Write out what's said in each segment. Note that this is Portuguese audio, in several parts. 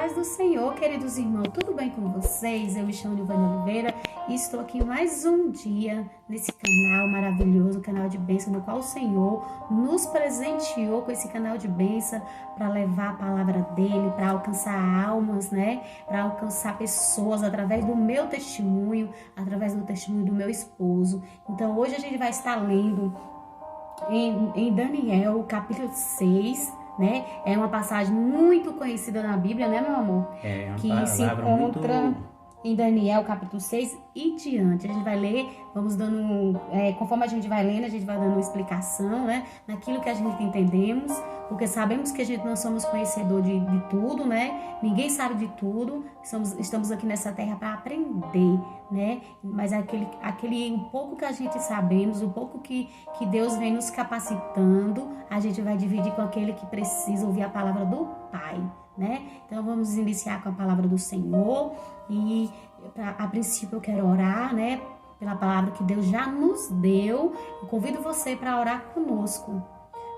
paz do Senhor, queridos irmãos, tudo bem com vocês? Eu me chamo Nilvânia Oliveira e estou aqui mais um dia nesse canal maravilhoso, canal de bênção, no qual o Senhor nos presenteou com esse canal de bênção para levar a palavra dele, para alcançar almas, né? Para alcançar pessoas através do meu testemunho, através do testemunho do meu esposo. Então hoje a gente vai estar lendo em Daniel, capítulo 6, né? É uma passagem muito conhecida na Bíblia, né, meu amor? É uma que se encontra muito... em Daniel, capítulo 6 e diante. A gente vai ler, vamos dando, conforme a gente vai lendo, a gente vai dando uma explicação, né? Naquilo que a gente entendemos, porque sabemos que a gente não somos conhecedor de tudo, né? Ninguém sabe de tudo, estamos aqui nessa terra para aprender, né? Mas aquele um pouco que a gente sabemos, um pouco que Deus vem nos capacitando, a gente vai dividir com aquele que precisa ouvir a palavra do Pai, né? Então vamos iniciar com a palavra do Senhor e a princípio eu quero orar, né? Pela palavra que Deus já nos deu. Eu convido você para orar conosco.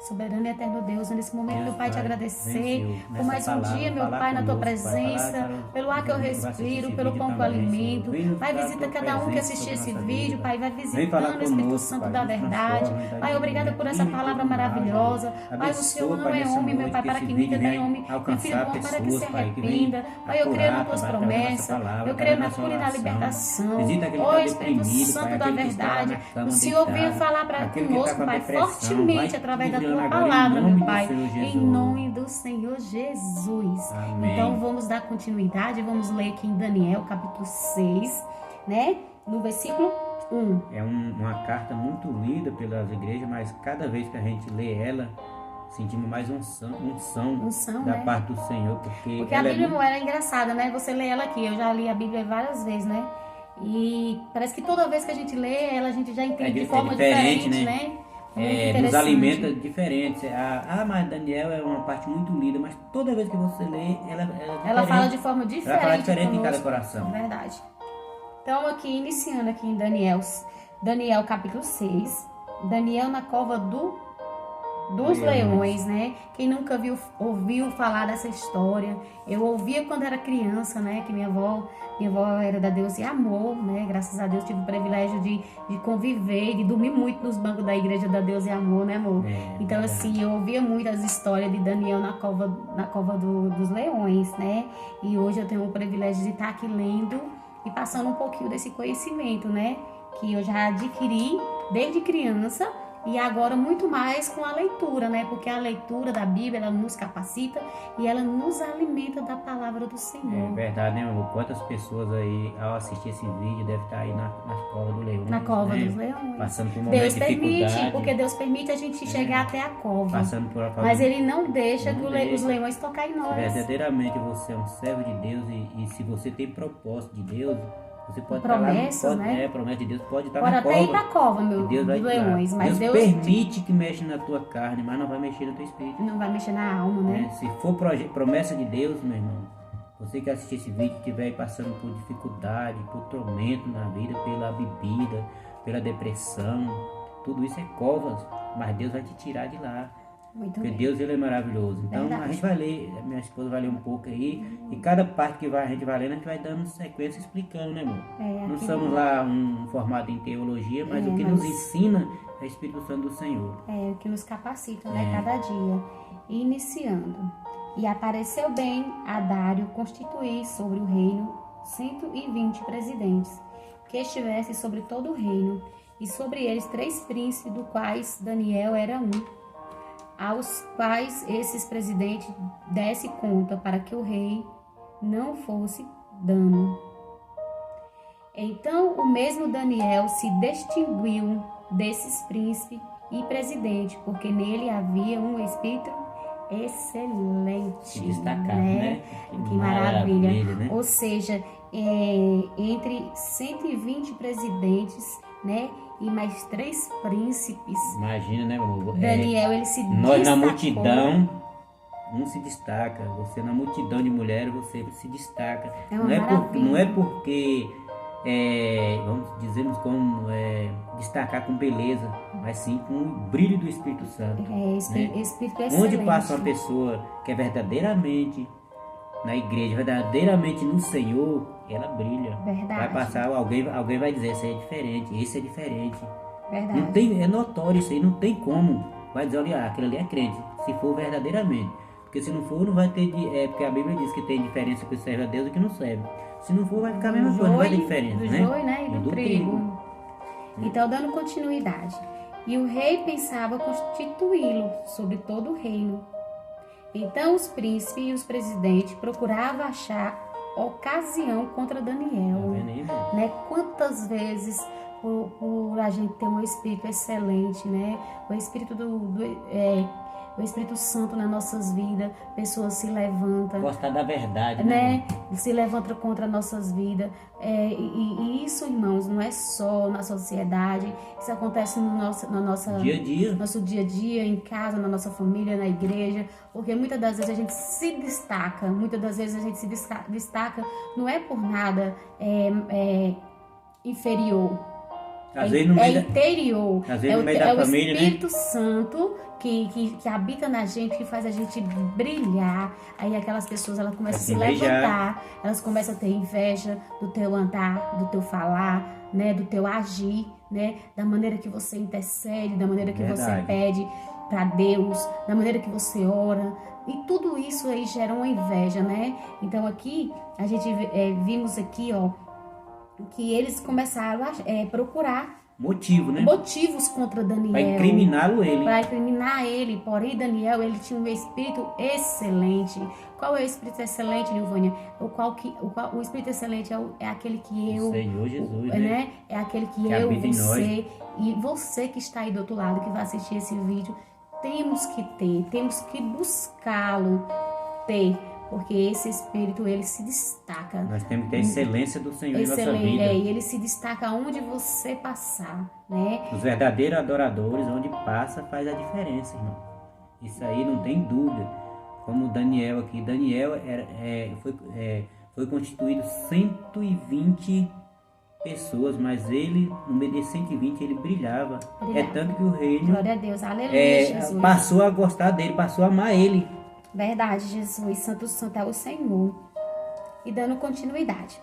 Soberano e eterno Deus, nesse momento, meu Pai, te agradecer por mais um dia, meu Pai, na tua presença, pelo ar que eu respiro, pelo pão que eu alimento. Pai, visita cada um que assistir esse vídeo, Pai, vai visitando o Espírito Santo da verdade. Pai, obrigada por essa palavra maravilhosa. Pai, o Senhor não é homem, meu Pai, para que minta, nem homem, meu filho bom, para que se arrependa. Pai, eu creio nas tuas promessas, eu creio na cura e na libertação. Ó Espírito Santo da verdade, o Senhor venha falar conosco, Pai, fortemente, através da tua palavra, meu Pai, em nome do Senhor Jesus. Amém. Então vamos dar continuidade, vamos ler aqui em Daniel, capítulo 6, né? No versículo 1. É uma carta muito lida pelas igrejas, mas cada vez que a gente lê ela, sentimos mais unção da né? parte do Senhor, porque a Bíblia não era engraçada, né? Você lê ela aqui, eu já li a Bíblia várias vezes, né? E parece que toda vez que a gente lê ela, a gente já entende de forma diferente, né? Nos alimenta diferentes. Mas Daniel é uma parte muito linda, mas toda vez que você lê, ela fala de forma diferente. Ela fala diferente em cada coração. Verdade. Então, aqui, iniciando aqui em Daniel capítulo 6, Daniel na cova dos leões, né? Quem nunca ouviu falar dessa história? Eu ouvia quando era criança, né? Que minha avó era da Deus e Amor, né? Graças a Deus tive o privilégio de conviver, de dormir muito nos bancos da igreja da Deus e Amor, né, amor? Então, assim, eu ouvia muito as histórias de Daniel na cova dos leões, né? E hoje eu tenho o privilégio de estar aqui lendo e passando um pouquinho desse conhecimento, né? Que eu já adquiri desde criança. E agora muito mais com a leitura, né? Porque a leitura da Bíblia, ela nos capacita e ela nos alimenta da palavra do Senhor. É verdade, né, amor? Quantas pessoas aí, ao assistir esse vídeo, devem estar aí na cova do leão. Na cova dos leões. Passando por um momento de dificuldade. Porque Deus permite a gente chegar até a cova. Passando por mas Ele não deixa os leões tocar em nós. Verdadeiramente você é um servo de Deus e se você tem propósito de Deus, você pode promessas, estar lá, né? Promessa de Deus pode estar pode na até cova. Ir pra cova, dos leões. Mas Deus permite que mexa na tua carne, mas não vai mexer no teu espírito. Não vai mexer na alma, né? Se for promessa de Deus, meu irmão, você que assistir esse vídeo estiver passando por dificuldade, por tormento na vida, pela bebida, pela depressão, tudo isso é covas, mas Deus vai te tirar de lá. Muito Porque bem. Deus, ele é maravilhoso. Então, a gente vai ler, minha esposa vai ler um pouco aí, e cada parte que a gente vai lendo, a gente vai dando sequência explicando, né, amor? Não somos lá um formado em teologia, mas o que nos ensina é o Espírito Santo do Senhor. É o que nos capacita, né, cada dia. Iniciando. E apareceu bem a Dário constituir sobre o reino 120 presidentes, que estivessem sobre todo o reino, e sobre eles 3 príncipes, do quais Daniel era um, aos quais esses presidentes desse conta para que o rei não fosse dano. Então o mesmo Daniel se distinguiu desses príncipes e presidentes, porque nele havia um espírito excelente. Se destacado, né? Que maravilha. Né? Ou seja, entre 120 presidentes, né? E mais 3 príncipes. Imagina, né, meu amor? Daniel, ele se destacou. Nós na multidão, um se destaca. Você na multidão de mulheres, você se destaca. Não é porque dizemos como destacar com beleza, mas sim com o brilho do Espírito Santo. Espírito excelente. Onde passa uma pessoa que é verdadeiramente na igreja, verdadeiramente no Senhor, ela brilha. Verdade. Vai passar, alguém vai dizer, esse é diferente, esse é diferente. Verdade. Não tem, é notório isso aí, não tem como. Vai dizer, olha, aquele ali é crente, se for verdadeiramente. Porque se não for, não vai ter, porque a Bíblia diz que tem diferença que serve a Deus e que não serve. Se não for, vai ficar a mesma coisa, não vai ter diferença, do né? joio, né? E do trigo. Então, dando continuidade. E o rei pensava constituí-lo sobre todo o reino. Então, os príncipes e os presidentes procuravam achar ocasião contra Daniel. Né? Quantas vezes, por a gente ter um espírito excelente, né? O espírito o Espírito Santo nas nossas vidas, pessoas se levantam. Gostar da verdade, né? Se levantam contra nossas vidas. E isso, irmãos, não é só na sociedade. Isso acontece no nosso dia a dia. Nosso dia a dia, em casa, na nossa família, na igreja. Porque muitas das vezes a gente se destaca. Muitas das vezes a gente se destaca não é por nada inferior. Às vezes no meio interior. Às vezes no meio da família, o Espírito Santo que habita na gente, que faz a gente brilhar. Aí aquelas pessoas, elas começam a se levantar, elas começam a ter inveja do teu andar, do teu falar, né, do teu agir, né, da maneira que você intercede, da maneira que você pede para Deus, da maneira que você ora. E tudo isso aí gera uma inveja, né? Então aqui, a gente vimos aqui, ó, que eles começaram a procurar motivos contra Daniel. Para incriminá-lo Para incriminar ele. Porém, Daniel, ele tinha um espírito excelente. Qual é o espírito excelente, Nilvânia? O espírito excelente é aquele que eu... O Senhor Jesus, né? É aquele que eu, você e você que está aí do outro lado, que vai assistir esse vídeo, temos que buscá-lo ter. Porque esse espírito, ele se destaca. Nós temos que ter a excelência do Senhor em nossa vida. E ele se destaca onde você passar, né? Os verdadeiros adoradores, onde passa, faz a diferença, irmão. Isso aí não tem dúvida. Como Daniel aqui. Daniel foi constituído 120 pessoas, mas ele, no meio de 120, ele brilhava. É tanto que o reino... Glória a Deus, aleluia, Jesus. Passou a gostar dele, passou a amar ele. Verdade, Jesus, santo é o Senhor. E dando continuidade.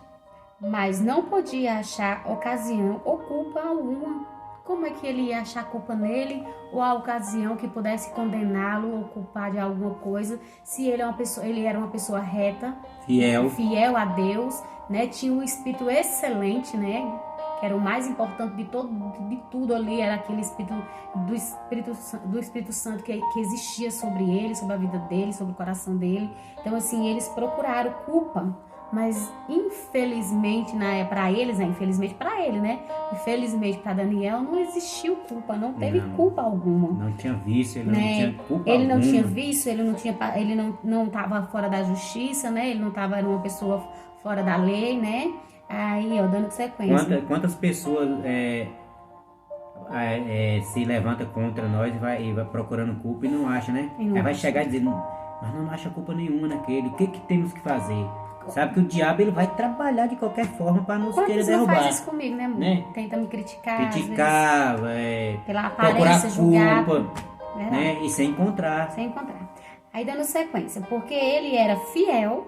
Mas não podia achar ocasião ou culpa alguma. Como é que ele ia achar culpa nele ou a ocasião que pudesse condená-lo ou culpar de alguma coisa, se ele era uma pessoa reta, fiel a Deus, né? Tinha um espírito excelente, né? Que era o mais importante de tudo ali, era aquele espírito do Espírito Santo que existia sobre ele, sobre a vida dele, sobre o coração dele. Então, assim, eles procuraram culpa, mas infelizmente, para eles, infelizmente para ele, né? Infelizmente para Daniel não existiu culpa, não teve culpa alguma. Não tinha vício, ele não tinha culpa ele não alguma. Tinha vício, ele não estava fora da justiça, né? Ele não estava uma pessoa fora da lei, né? Aí, ó, dando sequência. Quantas pessoas se levantam contra nós e vai procurando culpa e não acha, né? Aí vai chegar dizendo, mas não acha culpa nenhuma naquele. O que temos que fazer? Sabe que o diabo, ele vai trabalhar de qualquer forma para nos querer derrubar. Faz isso comigo, né, amor? Né? Tenta me criticar. Pela aparência, procurar culpa, né? E sem encontrar. Aí dando sequência, porque ele era fiel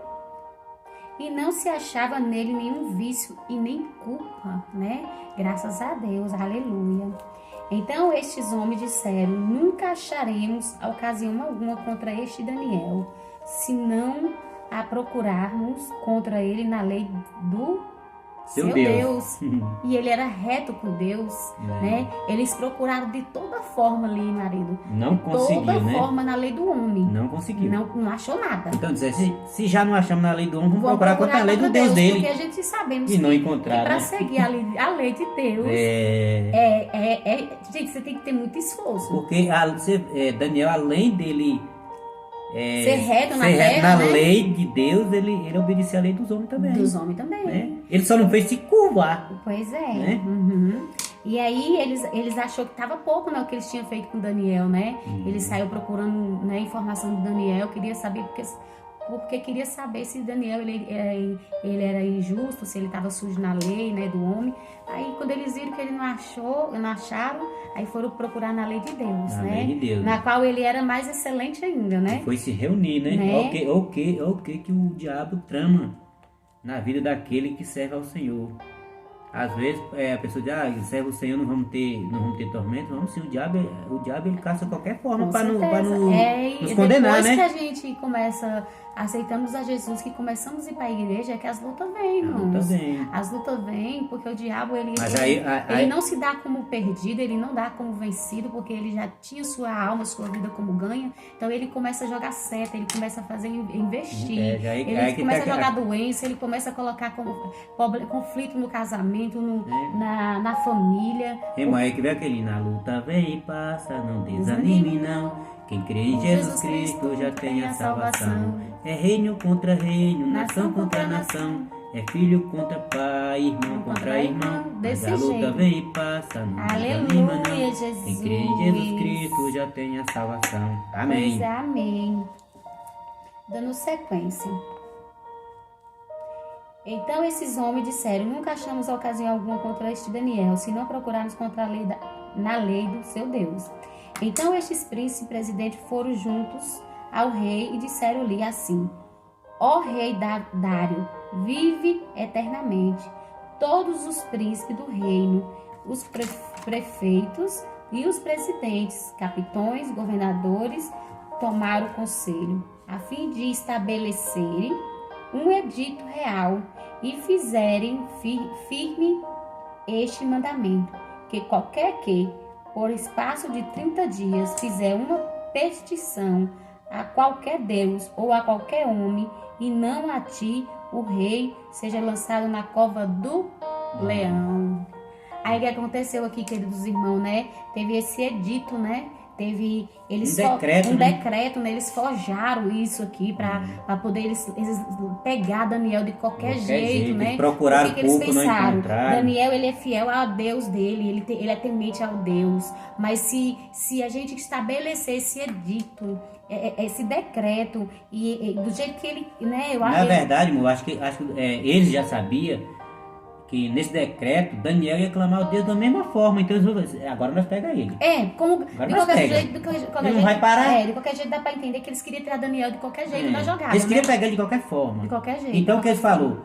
e não se achava nele nenhum vício e nem culpa, né? Graças a Deus, aleluia. Então estes homens disseram, nunca acharemos ocasião alguma contra este Daniel, senão a procurarmos contra ele na lei do seu Deus. E ele era reto com Deus, né? Eles procuraram de toda forma ali, marido. Não conseguiu, né? De toda forma na lei do homem. Não conseguiu. Não achou nada. Então, se já não achamos na lei do homem, vamos procurar contra a lei do Deus dele. Porque a gente sabemos e não encontrar, para seguir a lei de Deus, gente, você tem que ter muito esforço. Porque Daniel, além dele ser reto na lei de Deus, ele obedecia a lei dos homens também. Dos homens também. Né? Ele só não fez se curvar. Pois é. Né? Uhum. E aí eles achou que estava pouco, né, o que eles tinham feito com Daniel, né? Ele saiu procurando, né, informação de Daniel, queria saber, porque porque queria saber se Daniel ele era injusto, se ele estava sujo na lei, né, do homem. Aí quando eles viram que ele não acharam, aí foram procurar na lei de Deus, Na né? lei de Deus. Na qual ele era mais excelente ainda, né? Foi se reunir, né? O que o diabo trama na vida daquele que serve ao Senhor. Às vezes a pessoa diz, serve o Senhor, não vamos ter tormento. Vamos sim, o diabo ele caça qualquer forma para nos condenar, né? Depois que a gente aceitamos a Jesus, que começamos a ir para a igreja, é que as lutas vêm, irmãos. As lutas vêm porque o diabo, ele não se dá como perdido, ele não dá como vencido, porque ele já tinha sua alma, sua vida como ganha. Então ele começa a jogar seta, ele começa a investir, ele começa a jogar doença, ele começa a colocar conflito no casamento, na família. Irmão, aí que vem aquele, na luta vem e passa, não desanime não. Quem crê em Jesus Cristo já tem a salvação. É reino contra reino, nação contra nação. É filho contra pai, irmão contra irmão. Mas a luta vem e passa, não desanima não. Jesus. Quem crê em Jesus Cristo já tem a salvação. Amém. Pois é, amém. Dando sequência. Então esses homens disseram, nunca achamos ocasião alguma contra este Daniel, se não procurarmos contra a lei na lei do seu Deus. Então estes príncipes e presidentes foram juntos ao rei e disseram-lhe assim, ó rei Dário, vive eternamente. Todos os príncipes do reino, os prefeitos e os presidentes, capitões, governadores, tomaram conselho, a fim de estabelecerem um edito real e fizerem firme este mandamento, que qualquer que, por espaço de 30 dias, fizer uma petição a qualquer Deus ou a qualquer homem, e não a ti, o rei, seja lançado na cova do leão. Aí o que aconteceu aqui, queridos irmãos, né? Teve esse edito, né? Teve um decreto, né? Eles forjaram isso aqui para poder eles pegar Daniel de qualquer jeito, né? Procurar o que eles pensaram? Daniel, ele é fiel a Deus dele, ele é temente ao Deus. Mas se a gente estabelecer esse edito, esse decreto e do jeito que ele, né? Na verdade, eu acho que eles já sabiam que nesse decreto Daniel ia clamar ao Deus da mesma forma, então agora nós pegamos ele. De qualquer jeito, não vai parar. De qualquer jeito dá para entender que eles queriam tirar Daniel de qualquer jeito da jogada. Eles queriam pegar ele de qualquer forma. De qualquer jeito. Então o que eles falaram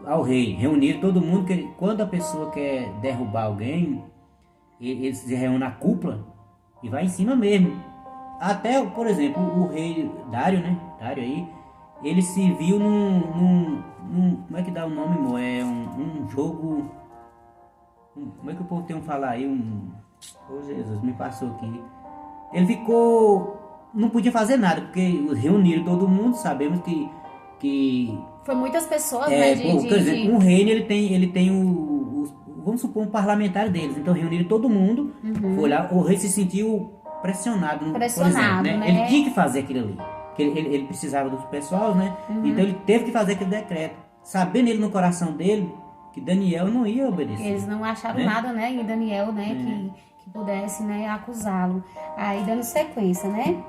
ao rei, reunir todo mundo, que quando a pessoa quer derrubar alguém, eles se reúnem na cúpula e vai em cima mesmo. Até, por exemplo, o rei Dário, né? Dário aí, ele se viu como é que dá o nome, amor? É um jogo. Como é que o povo tem que falar aí? Oh Jesus, me passou aqui. Ele ficou. Não podia fazer nada, porque reuniram todo mundo, sabemos que foi muitas pessoas, né? Por exemplo, um reino ele tem vamos supor, um parlamentar deles. Então reuniram todo mundo, foi lá, o rei se sentiu pressionado, por exemplo, né? Ele tinha que fazer aquilo ali. Ele precisava do pessoal, né? Então ele teve que fazer aquele decreto, sabendo ele no coração dele que Daniel não ia obedecer. Eles não acharam nada, né, em Daniel, né, que pudesse, né, acusá-lo. Aí dando sequência, né?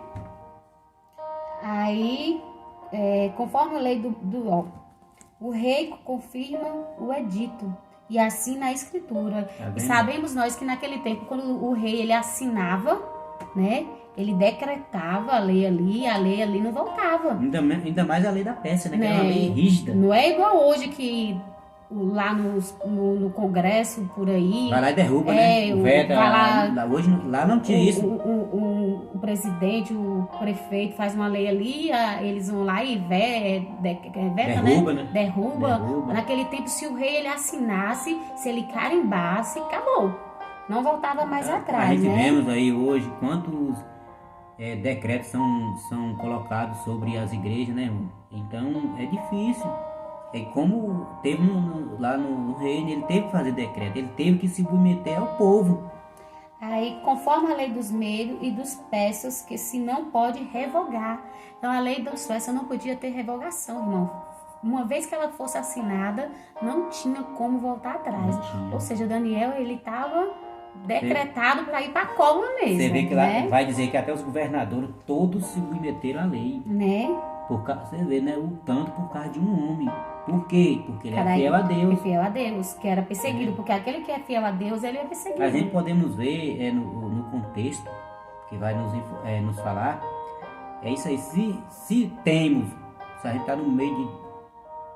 Aí, conforme a lei o rei confirma o edito e assina a escritura. E sabemos nós que naquele tempo, quando o rei ele assinava, né? Ele decretava a lei ali não voltava. Ainda mais a lei da Pérsia, né? Que era uma lei rígida. Não é igual hoje que lá no Congresso, por aí... Vai lá e derruba, né? Hoje lá não tinha isso. O presidente, o prefeito faz uma lei ali, eles vão lá e derruba, né? Derruba. Naquele tempo, se o rei ele assinasse, se ele carimbasse, acabou. Não voltava mais atrás, a gente né? vemos aí hoje quantos decretos são colocados sobre as igrejas, né, irmão? Então é difícil. Como teve lá no reino, ele teve que fazer decreto, ele teve que se submeter ao povo. Aí, conforme a lei dos medos e dos persas, que se não pode revogar. Então, a lei dos persas não podia ter revogação, irmão. Uma vez que ela fosse assinada, não tinha como voltar atrás. Ou seja, Daniel, ele estava decretado para ir para a cova mesmo. Você vê que lá vai dizer que até os governadores todos se submeteram à lei. Né? Você vê, né? O tanto por causa de um homem. Por quê? Porque ele é fiel a Deus. É fiel a Deus, que era perseguido. Porque aquele que é fiel a Deus, ele é perseguido. A gente podemos ver no contexto que vai nos falar. É isso aí. Se a gente está no meio de,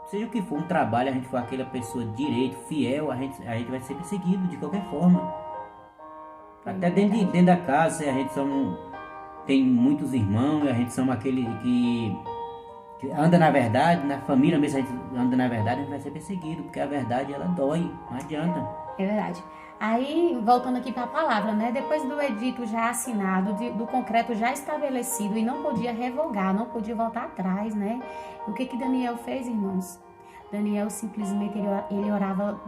seja o que for, um trabalho, a gente for aquela pessoa direito, fiel, a gente vai ser perseguido de qualquer forma. Até dentro da casa, a gente tem muitos irmãos, a gente somos aquele que anda na verdade, na família mesmo, a gente anda na verdade, a gente vai ser perseguido, porque a verdade ela dói, não adianta. É verdade. Aí, voltando aqui para a palavra, né? Depois do edito já assinado, do concreto já estabelecido, e não podia revogar, não podia voltar atrás, né? O que Daniel fez, irmãos? Daniel simplesmente, ele orava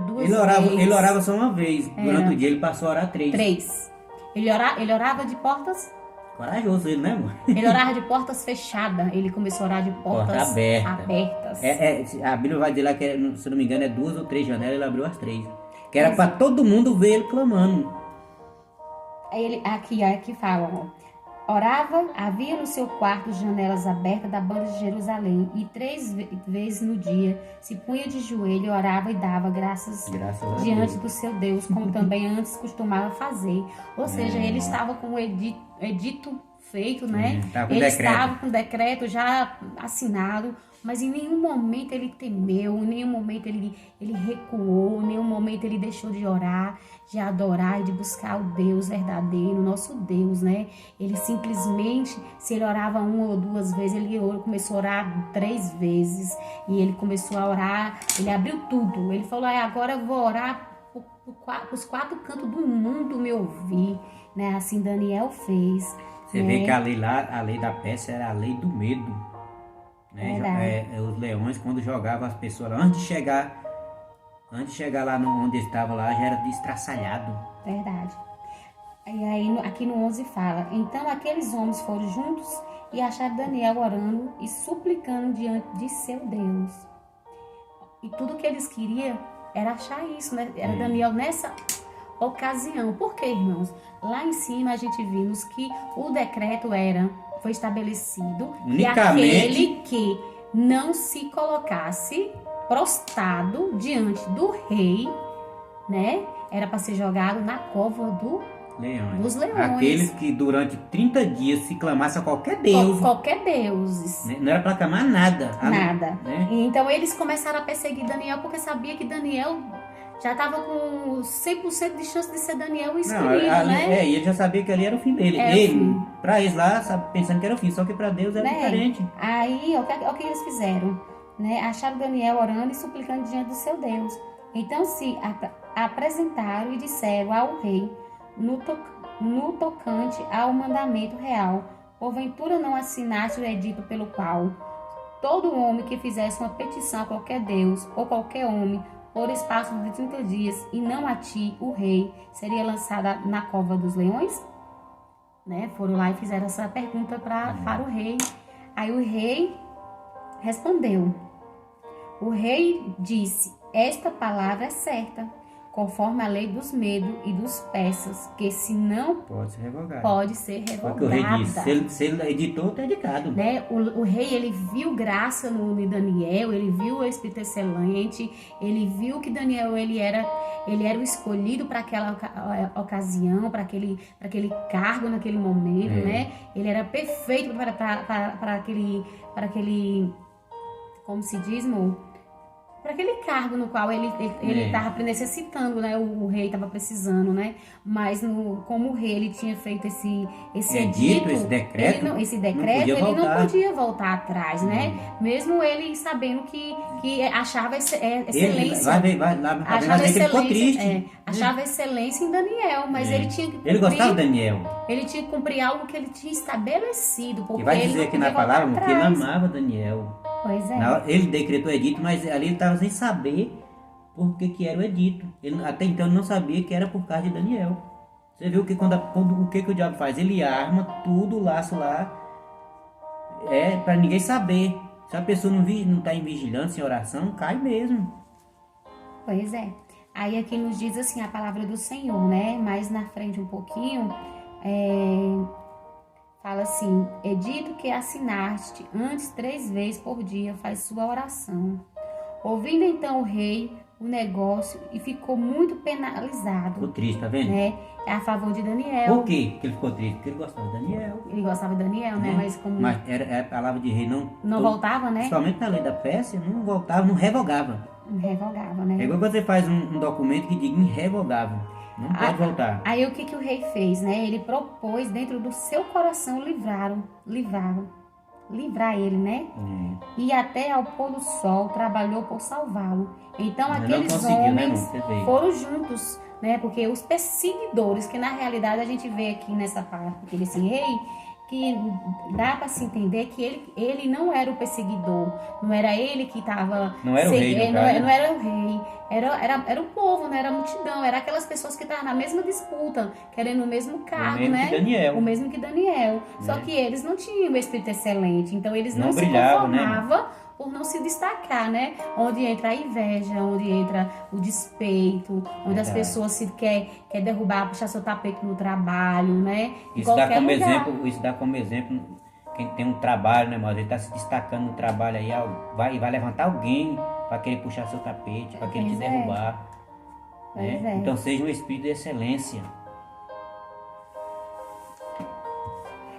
duas vezes. Ele orava só uma vez, durante o dia ele passou a orar 3. 3. Ele orava de portas... Corajoso ele, né, amor? Ele orava de portas fechadas, ele começou a orar de portas abertas. A Bíblia vai dizer lá que, se não me engano, 2 ou 3 janelas, ele abriu as 3. Que era para todo mundo ver ele clamando. Aqui fala, ó. Orava, havia no seu quarto janelas abertas da banda de Jerusalém, e 3 vezes no dia se punha de joelho, orava e dava graças diante do seu Deus, como também antes costumava fazer. Ou seja, ele estava com o edito feito, né? Ele estava com o decreto já assinado, mas em nenhum momento ele temeu, em nenhum momento ele recuou, em nenhum momento ele deixou de orar, de adorar e de buscar o Deus verdadeiro, o nosso Deus, né? Ele simplesmente, se ele orava 1 ou 2 vezes, ele começou a orar 3 vezes, e ele começou a orar, ele abriu tudo, ele falou, agora eu vou orar para os 4 cantos do mundo me ouvir, né? Assim Daniel fez. Você vê que a lei da Pérsia era a lei do medo, né? Os leões, quando jogavam as pessoas lá, antes de chegar lá onde estava lá, já era destraçalhado. Verdade. E aí aqui no 11 fala, então aqueles homens foram juntos e acharam Daniel orando e suplicando diante de seu Deus. E tudo que eles queriam era achar isso, né? Era Daniel nessa ocasião. Por quê, irmãos? Lá em cima a gente vimos que o decreto foi estabelecido que aquele que não se colocasse prostrado diante do rei, né? Era para ser jogado na cova dos leões. Aqueles que durante 30 dias se clamasse a qualquer Deus. Qualquer Deus. Não era para clamar nada. Nada. Né? Então eles começaram a perseguir Daniel porque sabia que Daniel já estava com 100% de chance de ser Daniel escolhido, né? E ele já sabia que ali era o fim dele. Para eles lá, pensando que era o fim, só que para Deus era diferente. Aí, o que eles fizeram? Né? Acharam Daniel orando e suplicando diante do seu Deus. Então se apresentaram e disseram ao rei, no tocante ao mandamento real, porventura não assinaste o edito pelo qual todo homem que fizesse uma petição a qualquer Deus ou qualquer homem por espaço de 30 dias, e não a ti, o rei, seria lançada na cova dos leões? Né? Foram lá e fizeram essa pergunta para o rei. Aí o rei respondeu. O rei disse, esta palavra é certa, conforme a lei dos medos e dos persas, que se não pode ser revogada. Porque o rei disse, se ele editou, está editado. Né? O rei, ele viu graça no Daniel, ele viu o Espírito excelente, ele viu que Daniel ele era o escolhido para aquela ocasião, para aquele cargo naquele momento, né? Ele era perfeito para aquele, como se diz, amor? Para aquele cargo no qual ele estava necessitando, né? O rei estava precisando, né? Mas como o rei ele tinha feito esse edito, esse decreto, ele não podia voltar atrás, né? Mesmo ele sabendo que achava excelência, achava excelência em Daniel, mas ele tinha que cumprir, ele gostava de Daniel. Ele tinha que cumprir algo que ele tinha estabelecido, porque que vai dizer aqui na palavra que ele amava Daniel. Pois é. Ele decretou o edito, mas ali ele estava sem saber por que era o edito. Até então ele não sabia que era por causa de Daniel. Você viu que o que o diabo faz? Ele arma tudo, o laço lá, para ninguém saber. Se a pessoa não está em vigilância, em oração, cai mesmo. Pois é. Aí aqui nos diz assim a palavra do Senhor, né? Mais na frente um pouquinho, Fala assim: edito que assinaste antes 3 vezes por dia, faz sua oração. Ouvindo então o rei o negócio e ficou muito penalizado. Ficou triste, tá vendo? Né? É a favor de Daniel. Por quê que ele ficou triste? Porque ele gostava de Daniel. Ele gostava de Daniel, né? Mas era a palavra de rei, não voltava, né? Principalmente na lei da Pérsia, não voltava, não revogava. Não revogava, né? É igual quando você faz um documento que diga irrevogável. Não pode voltar. Aí o que o rei fez, né? Ele propôs dentro do seu coração livrar ele, né? E até ao pôr do sol trabalhou por salvá-lo. Então aqueles homens foram juntos, né? Porque os perseguidores, que na realidade a gente vê aqui nessa parte desse rei, que dá para se entender que ele não era o perseguidor, não era ele que estava... Não era o rei, não era o rei, era o povo, né? Era a multidão, era aquelas pessoas que estavam na mesma disputa, querendo o mesmo cargo, né? O mesmo que Daniel. Só que eles não tinham um espírito excelente, então eles não se conformavam, né? Por não se destacar, né? Onde entra a inveja, onde entra o despeito, onde as pessoas quer derrubar, puxar seu tapete no trabalho, né? Isso dá como exemplo quem tem um trabalho, né, mas ele está se destacando no trabalho aí, vai levantar alguém para querer puxar seu tapete, para querer te derrubar. Né? Então seja um espírito de excelência.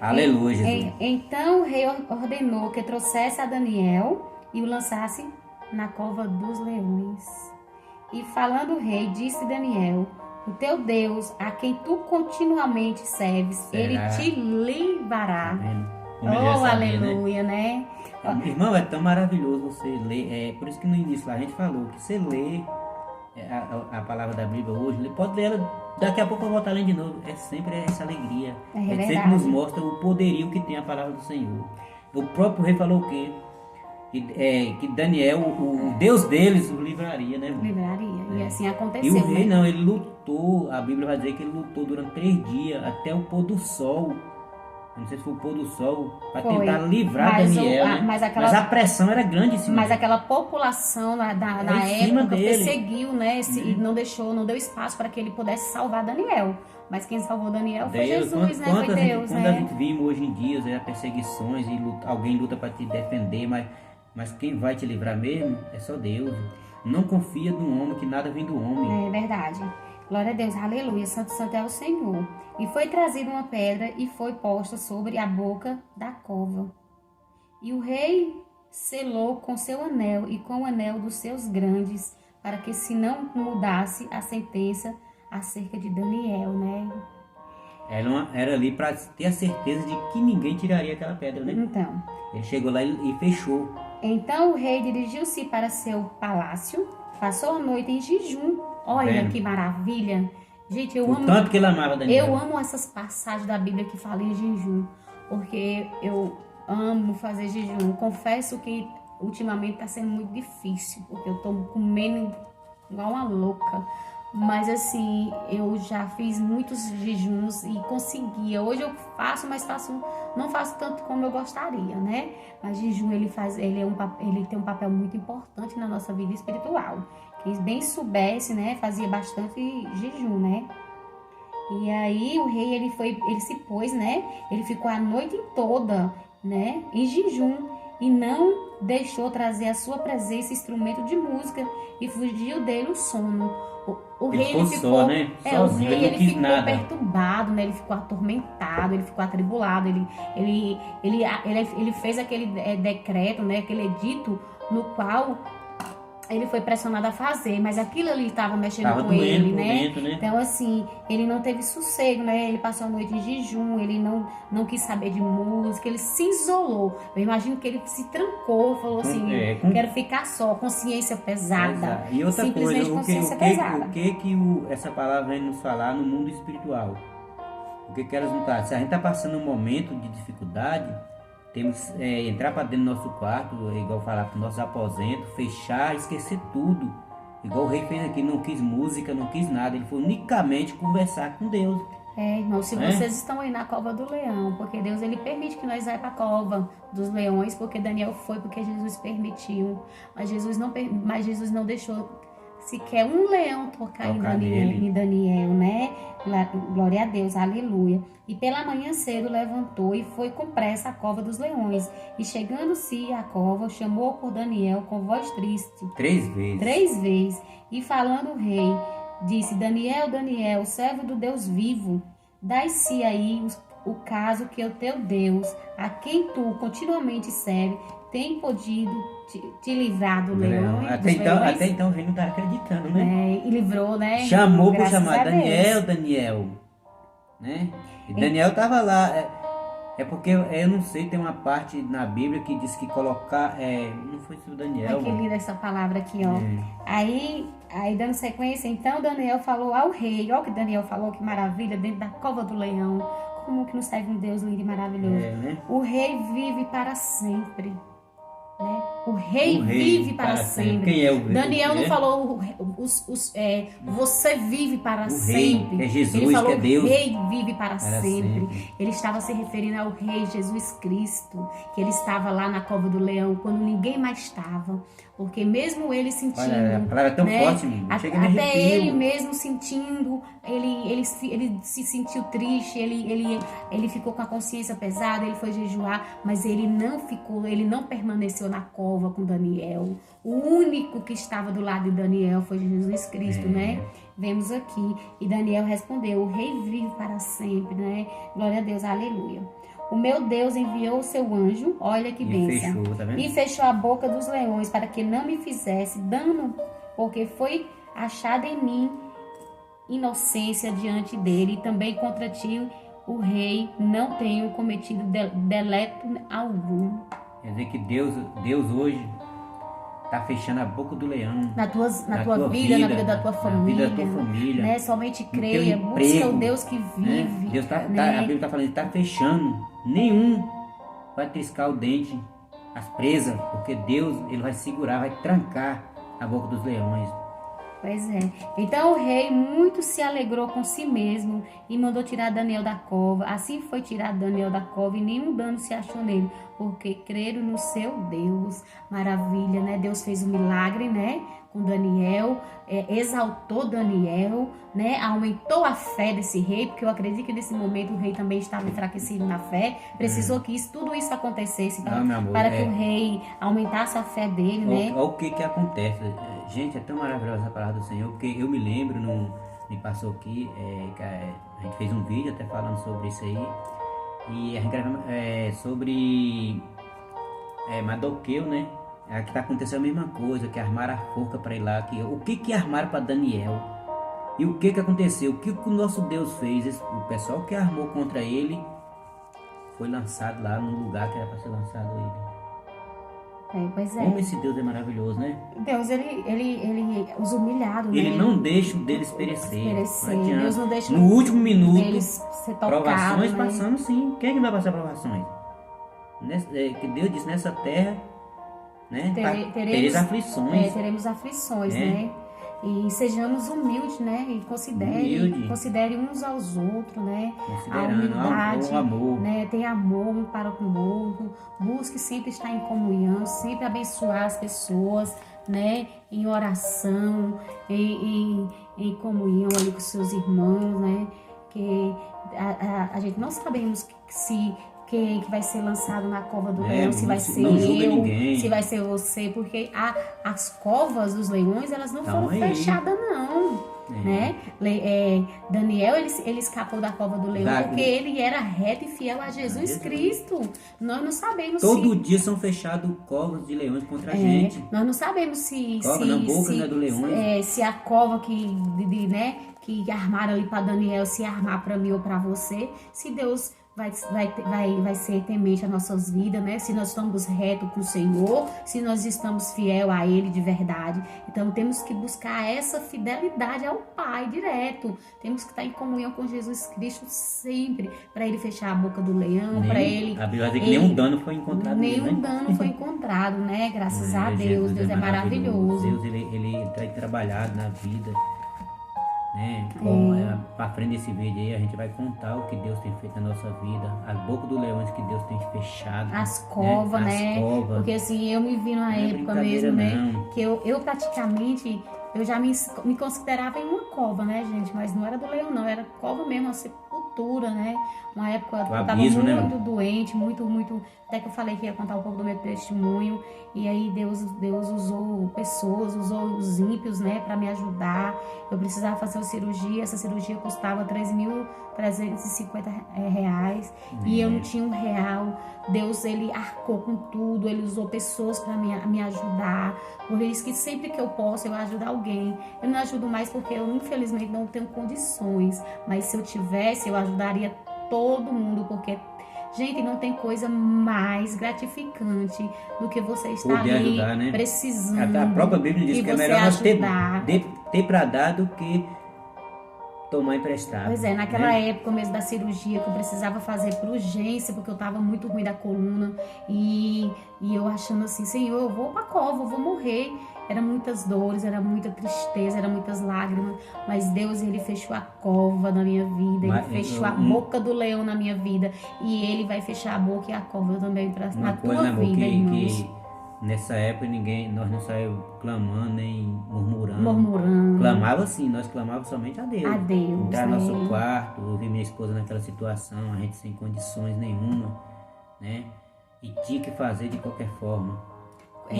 Aleluia, Jesus. Então o rei ordenou que trouxesse a Daniel e o lançasse na cova dos leões. E falando o rei, disse Daniel: o teu Deus, a quem tu continuamente serves, ele te livrará. Oh, aleluia, né? Irmão, é tão maravilhoso você ler. É por isso que no início lá a gente falou que você lê a palavra da Bíblia hoje, pode ler ela, daqui a pouco eu vou voltar lendo de novo. É sempre essa alegria. Ele sempre nos mostra o poderio que tem a palavra do Senhor. O próprio rei falou o quê? Que Daniel, o Deus deles, o livraria, né, irmão? Livraria. E assim aconteceu. E o rei não, ele lutou. A Bíblia vai dizer que ele lutou durante 3 dias até o pôr do sol. Não sei se foi o pôr do sol, para tentar livrar Daniel, né? Mas a pressão era grande em cima dele. Aquela população na época perseguiu, né? E não deu espaço para que ele pudesse salvar Daniel. Mas quem salvou Daniel foi Jesus, né? Foi Deus, quando a gente vive hoje em dia, perseguições e alguém luta para te defender, mas quem vai te livrar mesmo é só Deus. Não confia no homem, que nada vem do homem. É verdade. Glória a Deus, aleluia, santo, santo é o Senhor. E foi trazida uma pedra e foi posta sobre a boca da cova. E o rei selou com seu anel e com o anel dos seus grandes, para que se não mudasse a sentença acerca de Daniel, né? Era ali para ter a certeza de que ninguém tiraria aquela pedra, né? Então. Ele chegou lá e fechou. Então o rei dirigiu-se para seu palácio, passou a noite em jejum. Olha que maravilha. Gente, eu amo... tanto que ele amava Daniel. Eu amo essas passagens da Bíblia que falam em jejum, porque eu amo fazer jejum. Confesso que ultimamente está sendo muito difícil, porque eu estou comendo igual uma louca. Mas assim, eu já fiz muitos jejuns e conseguia. Hoje eu faço, mas não faço tanto como eu gostaria, né? Mas jejum ele tem um papel muito importante na nossa vida espiritual. Quem bem soubesse, né, fazia bastante jejum, né? E aí o rei ele se pôs, né? Ele ficou a noite toda, né, em jejum e não deixou trazer à sua presença instrumento de música e fugiu dele o sono. O rei ele ficou só, né? Sozinho, ele ficou perturbado, né? Ele ficou atormentado, ele ficou atribulado, ele fez aquele decreto, né? Aquele edito no qual ele foi pressionado a fazer, mas aquilo ali estava mexendo com ele, né? Dentro, né? Então, assim, ele não teve sossego, né? Ele passou a noite em jejum, ele não quis saber de música, ele se isolou. Eu imagino que ele se trancou, falou assim, quero ficar só, consciência pesada. E outra simplesmente coisa, consciência pesada. O que essa palavra vem nos falar no mundo espiritual? O que elas não tá? Se a gente está passando um momento de dificuldade, temos entrar para dentro do nosso quarto, igual falar para o nosso aposento, fechar, esquecer tudo. Igual o rei fez aqui, não quis música, não quis nada. Ele foi unicamente conversar com Deus. Irmão, se vocês estão aí na cova do leão, porque Deus ele permite que nós vá para a cova dos leões, porque Daniel foi porque Jesus permitiu. Mas Jesus não deixou se quer um leão tocar em Daniel, né? Glória a Deus, aleluia. E pela manhã cedo levantou e foi com pressa à cova dos leões. E chegando-se à cova, chamou por Daniel com voz triste. 3 vezes. 3 vezes. E falando o rei, disse: Daniel, Daniel, servo do Deus vivo, dai-se aí o caso que o teu Deus, a quem tu continuamente serve, tem podido te livrar do leão. Até então o rei não está acreditando, né? E livrou, né? Chamou por chamar Daniel, Daniel. Né? E Daniel estava lá. É porque eu não sei, tem uma parte na Bíblia que diz que colocar. Não foi o Daniel. Ai, que linda essa palavra aqui, ó. Aí dando sequência, então Daniel falou ao rei. Olha o que Daniel falou, que maravilha, dentro da cova do leão. Como que nos serve um Deus lindo e maravilhoso. Né? O rei vive para sempre. Né? O rei vive para sempre. Quem é o rei? Daniel não falou você vive para sempre. Rei, é Jesus, ele falou que é Deus. O rei vive para sempre. Ele estava se referindo ao rei Jesus Cristo, que ele estava lá na cova do leão quando ninguém mais estava. Porque mesmo ele sentindo, olha, a palavra é tão forte, até ele mesmo sentindo, ele se sentiu triste, ele ficou com a consciência pesada, ele foi jejuar, mas ele não permaneceu na cova com Daniel. O único que estava do lado de Daniel foi Jesus Cristo, né? Vemos aqui. E Daniel respondeu: o rei vive para sempre, né? Glória a Deus, aleluia. O meu Deus enviou o seu anjo, olha que bênção, e fechou a boca dos leões para que não me fizesse dano, porque foi achada em mim inocência diante dele, e também contra ti, o rei, não tenho cometido delito algum. Quer dizer que Deus hoje está fechando a boca do leão. Na tua vida, na vida da tua família. Né? Somente creia, busca o Deus que vive. Né? Deus a Bíblia está falando, está fechando. Nenhum vai triscar o dente, as presas, porque Deus ele vai segurar, vai trancar a boca dos leões. Pois é. Então o rei muito se alegrou com si mesmo e mandou tirar Daniel da cova. Assim foi tirado Daniel da cova e nenhum dano se achou nele, porque creram no seu Deus. Maravilha, né? Deus fez um milagre, né? Com Daniel, exaltou Daniel, né? Aumentou a fé desse rei, porque eu acredito que nesse momento o rei também estava enfraquecido na fé. Precisou que tudo isso acontecesse para que o rei aumentasse a fé dele, né? Olha o que acontece. Gente, é tão maravilhosa a palavra do Senhor, porque eu me lembro, me passou aqui, que a gente fez um vídeo até falando sobre isso aí, e a gente gravou sobre Mardoqueu, né? Aqui está acontecendo a mesma coisa, que armaram a forca para ir lá. O que armaram para Daniel? E o que aconteceu? O que o nosso Deus fez? O pessoal que armou contra ele foi lançado lá no lugar que era para ser lançado ele. Pois é. Como esse Deus é maravilhoso, né? Deus, ele os humilhados, ele né? não deixa o deles perecer. Deus não deixa no último minuto deles ser tocado, provações, né? Passamos sim. Quem é que vai passar provações? Que Deus disse nessa terra, né? Teremos aflições. Teremos aflições, né? E sejamos humildes, né? E considere uns aos outros, né? A humildade, o amor, né? Tem amor um para com o outro. Busque sempre estar em comunhão, sempre abençoar as pessoas, né? Em oração, em comunhão ali com seus irmãos, né? Que a gente não sabemos quem que vai ser lançado na cova do leão, se vai ser eu, se vai ser você, porque as covas dos leões, elas não foram fechadas não, né? Daniel, ele escapou da cova do leão porque ele era reto e fiel a Jesus Cristo. Nós não sabemos todo dia são fechados covas de leões contra a gente. Nós não sabemos se a cova que armaram ali para Daniel se armar para mim ou para você, se Deus vai ser temente às nossas vidas, né? Se nós estamos retos com o Senhor, se nós estamos fiel a Ele de verdade. Então temos que buscar essa fidelidade ao Pai direto. Temos que estar em comunhão com Jesus Cristo sempre, para Ele fechar a boca do leão, para Ele... A Bíblia diz que nenhum dano foi encontrado. Nenhum dano foi encontrado, né? Graças a Deus. Deus é maravilhoso. Deus, ele tem trabalhado na vida. Né? Para frente desse vídeo aí a gente vai contar o que Deus tem feito na nossa vida, as bocas dos leões que Deus tem fechado, as covas, né? Porque assim, eu me vi numa época mesmo, né? Que eu praticamente eu já me considerava em uma cova, né, gente? Mas não era do leão, não. Era cova mesmo, uma sepultura, né? Uma época eu estava muito, né, doente, muito... Até que eu falei que ia contar um pouco do meu testemunho. E aí Deus usou pessoas, usou os ímpios, né, para me ajudar. Eu precisava fazer uma cirurgia. Essa cirurgia custava R$3.350. E eu não tinha R$1. Deus, ele arcou com tudo. Ele usou pessoas para me ajudar. Por isso que sempre que eu posso, eu ajudo alguém. Eu não ajudo mais porque eu, infelizmente, não tenho condições. Mas se eu tivesse, eu ajudaria todo mundo, porque... Gente, não tem coisa mais gratificante do que você estar ali ajudar, né? Precisando. A própria Bíblia diz que é melhor nós ter para dar do que tomar emprestado. Pois é, naquela época mesmo da cirurgia, que eu precisava fazer por urgência, porque eu estava muito ruim da coluna. E eu achando assim, Senhor, eu vou pra cova, eu vou morrer. Era muitas dores, era muita tristeza, era muitas lágrimas. Mas Deus, ele fechou a cova na minha vida. Ele fechou a boca do leão na minha vida. E ele vai fechar a boca e a cova também na tua vida, irmãos. Que nessa época nós não saímos clamando, nem murmurando. Clamava sim, nós clamávamos somente a Deus. Entrar no nosso quarto, eu vi minha esposa naquela situação, a gente sem condições nenhuma, né? E tinha que fazer de qualquer forma. A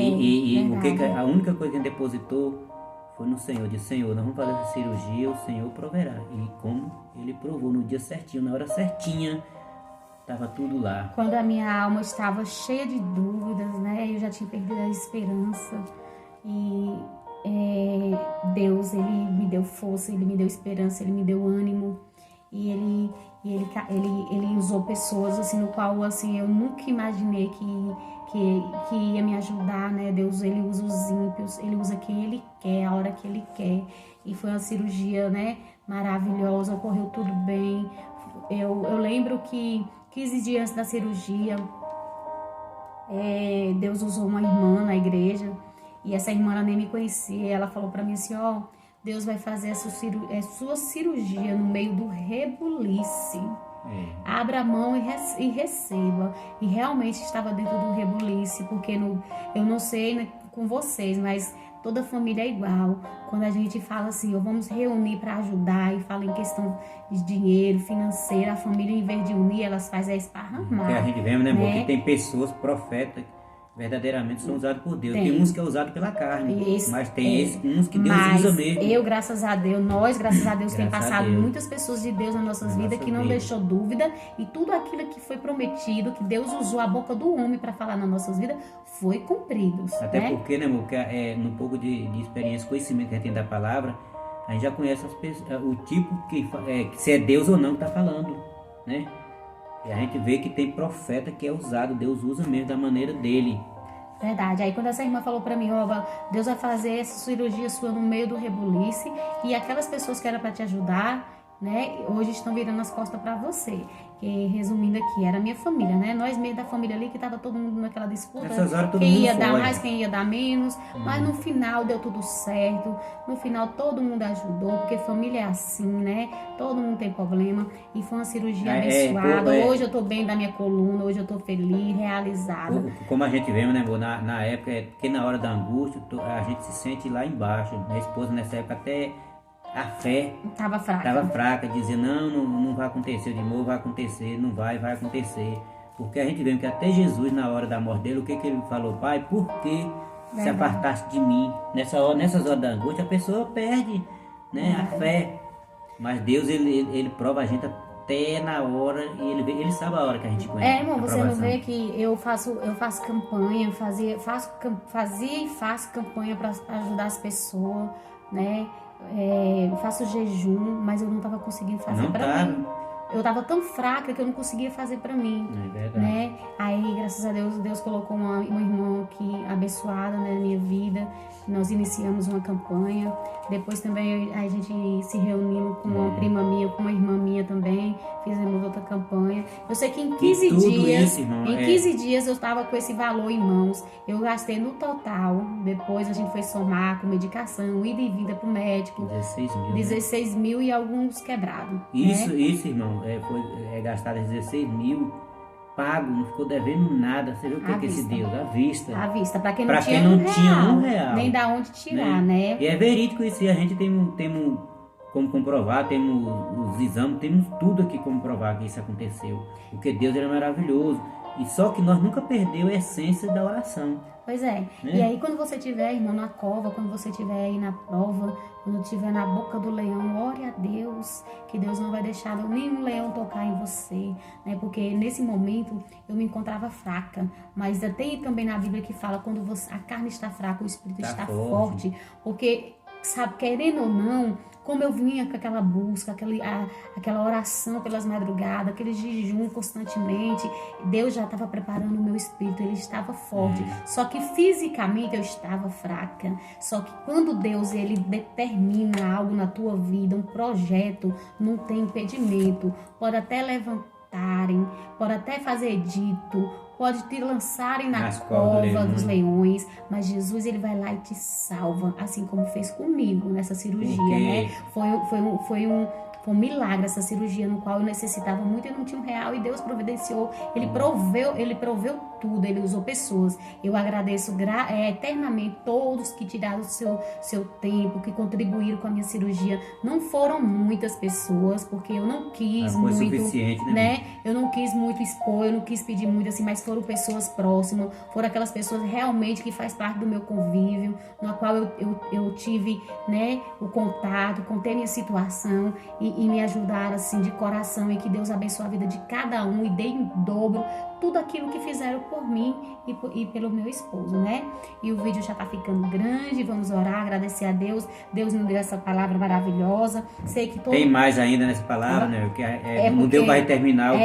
única coisa que a gente depositou foi no Senhor. Disse, Senhor, nós vamos fazer essa cirurgia, o Senhor proverá. E como ele provou, no dia certinho, na hora certinha, estava tudo lá. Quando a minha alma estava cheia de dúvidas, né? Eu já tinha perdido a esperança. E Deus, ele me deu força, ele me deu esperança, ele me deu ânimo. E ele usou pessoas assim, no qual assim, eu nunca imaginei que ia me ajudar, né? Deus, ele usa os ímpios, ele usa quem ele quer, a hora que ele quer. E foi uma cirurgia, né, maravilhosa, ocorreu tudo bem. Eu lembro que 15 dias antes da cirurgia, Deus usou uma irmã na igreja, e essa irmã ela nem me conhecia. Ela falou para mim assim, ó, Deus vai fazer a sua cirurgia no meio do rebuliço. Abra a mão e receba. E realmente estava dentro do rebuliço, porque eu não sei, né, com vocês, mas toda família é igual. Quando a gente fala assim, vamos reunir para ajudar, e fala em questão de dinheiro, financeiro, a família, em vez de unir, elas fazem esparramar. Porque a gente vê, né, amor, que tem pessoas, profetas, verdadeiramente são usados por Deus. Tem uns que é usado pela carne, mas tem uns que Deus usa mesmo. Nós, graças a Deus, tem passado muitas pessoas de Deus nas nossas vidas que não deixou dúvida, e tudo aquilo que foi prometido, que Deus usou a boca do homem para falar nas nossas vidas, foi cumprido. Até porque, né, amor, no pouco de experiência, conhecimento que a gente tem da palavra, a gente já conhece o tipo que se é Deus ou não que está falando, né? E a gente vê que tem profeta que é usado, Deus usa mesmo da maneira dele. Verdade. Aí quando essa irmã falou pra mim, Deus vai fazer essa cirurgia sua no meio do rebuliço, e aquelas pessoas que eram pra te ajudar, né, hoje estão virando as costas pra você. Que, resumindo aqui, era a minha família, né? Nós meio da família ali, que tava todo mundo naquela disputa. Quem ia dar mais, quem ia dar menos. Mas no final deu tudo certo. No final todo mundo ajudou, porque família é assim, né? Todo mundo tem problema. E foi uma cirurgia abençoada. Hoje eu tô bem da minha coluna, hoje eu tô feliz, realizada. Como a gente vê, né, na época, que na hora da angústia, a gente se sente lá embaixo. Minha esposa nessa época até... A fé estava fraca, dizia, não vai acontecer de novo, vai acontecer, não vai acontecer. Porque a gente vê que até Jesus, na hora da morte dele, o que ele falou? Pai, por que se apartaste de mim? Nessas horas da angústia, a pessoa perde, né, a fé. Mas Deus, ele prova a gente até na hora, e ele sabe a hora que a gente conhece. Irmão, você não vê que eu faço campanha, fazia e faço campanha para ajudar as pessoas, né? Faço jejum, mas eu não estava conseguindo fazer para mim. Eu estava tão fraca que eu não conseguia fazer para mim, né? Aí, graças a Deus, Deus colocou uma irmã aqui abençoada, né, na minha vida. Nós iniciamos uma campanha. Depois também a gente se reuniu com uma prima minha, com uma irmã minha também. Fizemos outra campanha. Eu sei que em 15 dias eu estava com esse valor em mãos. Eu gastei no total. Depois a gente foi somar com medicação, ida e vinda pro médico. 16 mil e alguns quebrados. Isso, irmão. Foi gastado 16 mil pago, não ficou devendo nada. Você viu o que é esse Deus? À vista. À vista, para quem não tinha um real. Nem da onde tirar, né? E é verídico isso, e a gente temos como comprovar, temos os exames, temos tudo aqui como provar que isso aconteceu. Porque Deus era maravilhoso. E só que nós nunca perdeu a essência da oração. Pois é. Né? E aí quando você estiver, irmão, na cova, quando você estiver aí na prova, quando estiver na boca do leão, ore a Deus, que Deus não vai deixar nenhum leão tocar em você, né? Porque nesse momento eu me encontrava fraca, mas tem também na Bíblia que fala quando a carne está fraca, o espírito está forte, porque, sabe, querendo ou não, como eu vinha com aquela busca, aquela oração pelas madrugadas, aquele jejum constantemente, Deus já estava preparando o meu espírito, ele estava forte. Só que fisicamente eu estava fraca. Só que quando Deus ele determina algo na tua vida, um projeto, não tem impedimento. Pode até levantarem, pode até fazer dito, pode te lançarem na cova dos leões, mas Jesus ele vai lá e te salva, assim como fez comigo nessa cirurgia, né? Foi um milagre essa cirurgia no qual eu necessitava muito e não tinha um real, e Deus providenciou, ele proveu tudo, ele usou pessoas. Eu agradeço eternamente todos que tiraram o seu tempo, que contribuíram com a minha cirurgia. Não foram muitas pessoas, porque eu não quis muito, suficiente, né? Eu não quis muito expor, eu não quis pedir muito assim, mas foram pessoas próximas, foram aquelas pessoas realmente que faz parte do meu convívio, na qual eu tive, né, o contato, contei minha situação e me ajudaram assim de coração, e que Deus abençoe a vida de cada um e dê em dobro tudo aquilo que fizeram por mim e pelo meu esposo, né? E o vídeo já tá ficando grande, vamos orar, agradecer a Deus. Deus nos deu essa palavra maravilhosa. Sei que tem mais ainda nessa palavra, né? Não deu para terminar.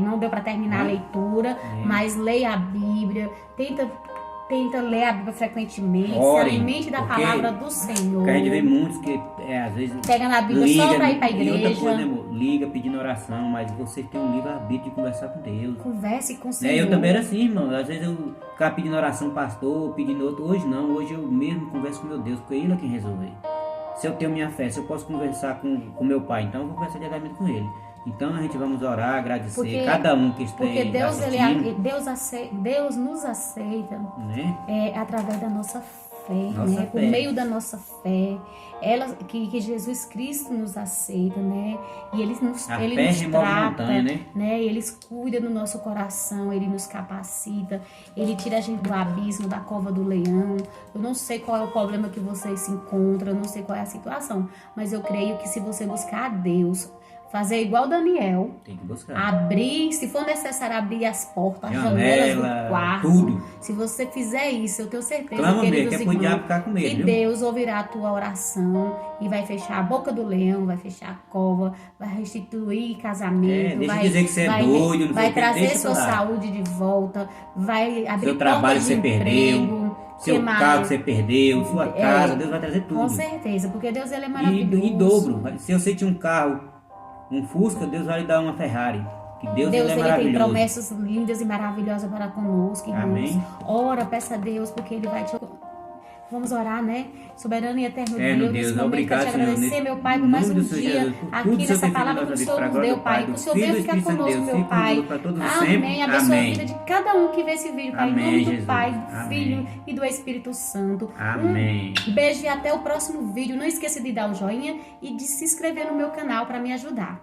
Não deu para terminar a leitura, mas leia a Bíblia, tenta ler a Bíblia frequentemente, se alimente da palavra do Senhor. Porque a gente vê muitos que às vezes pega na Bíblia só para ir para a igreja. E outra coisa, né, amor? Liga pedindo oração, mas você tem um livre-arbítrio de conversar com Deus. Converse com o Senhor. Eu também era assim, irmão. Às vezes eu ficava pedindo oração, pastor, pedindo outro. Hoje não, hoje eu mesmo converso com meu Deus, porque Ele é quem resolve. Se eu tenho minha fé, se eu posso conversar com meu pai, então eu vou conversar diretamente com Ele. Então a gente vamos orar, agradecer cada um que esteja porque Deus, assistindo. Deus nos aceita, né? Através da nossa fé, né? Por meio da nossa fé. Que Jesus Cristo nos aceita, né? E Ele nos trata, né? Ele cuida do nosso coração, Ele nos capacita, Ele tira a gente do abismo, da cova do leão. Eu não sei qual é o problema que você se encontra, eu não sei qual é a situação, mas eu creio que se você buscar a Deus, fazer igual Daniel, tem que buscar. Abrir, se for necessário, abrir as portas, as janelas do quarto. Tudo. Se você fizer isso, eu tenho certeza, clama queridos mesmo, irmãos, ficar com medo, que Deus ouvirá a tua oração e vai fechar a boca do leão, vai fechar a cova, vai restituir casamento, deixa dizer que você é doido, vai trazer sua saúde de volta, vai abrir seu trabalho portas que de você emprego, perdeu. Seu carro que você perdeu, sua casa, Deus vai trazer tudo. Com certeza, porque Deus ele é maravilhoso. E em dobro, se você tinha um carro, um Fusca, Deus vai lhe dar uma Ferrari. Que Deus ele é maravilhoso. Tem promessas lindas e maravilhosas para conosco, irmãos. Amém. Ora, peça a Deus, porque Ele vai te... Vamos orar, né? Soberano e eterno Deus, nesse momento, obrigado, quero te agradecer, Senhor, meu Pai, por mais um dia aqui nessa palavra que o Senhor nos deu, Pai. Que o Senhor venha ficar conosco, meu Pai. Amém. Abençoa a vida de cada um que vê esse vídeo, Pai. Em nome do Pai, do Filho e do Espírito Santo. Amém. Um beijo e até o próximo vídeo. Não esqueça de dar o joinha e de se inscrever no meu canal para me ajudar.